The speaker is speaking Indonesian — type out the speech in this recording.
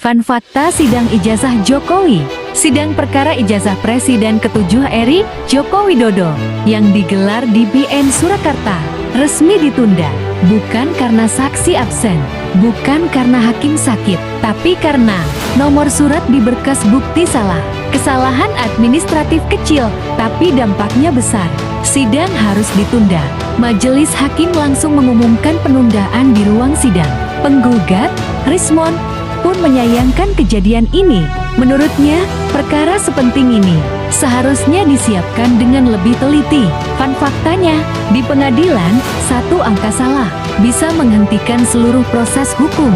Fun Fakta Sidang Ijazah Jokowi. Sidang perkara ijazah Presiden ke-7 RI Joko Widodo yang digelar di BN Surakarta resmi ditunda, bukan karena saksi absen, bukan karena hakim sakit, tapi karena nomor surat di berkas bukti salah. Kesalahan administratif kecil, tapi dampaknya besar. Sidang harus ditunda. Majelis hakim langsung mengumumkan penundaan di ruang sidang. Penggugat, Rismon, pun menyayangkan kejadian ini. Menurutnya, perkara sepenting ini seharusnya disiapkan dengan lebih teliti. Fun faktanya, di pengadilan, satu angka salah bisa menghentikan seluruh proses hukum.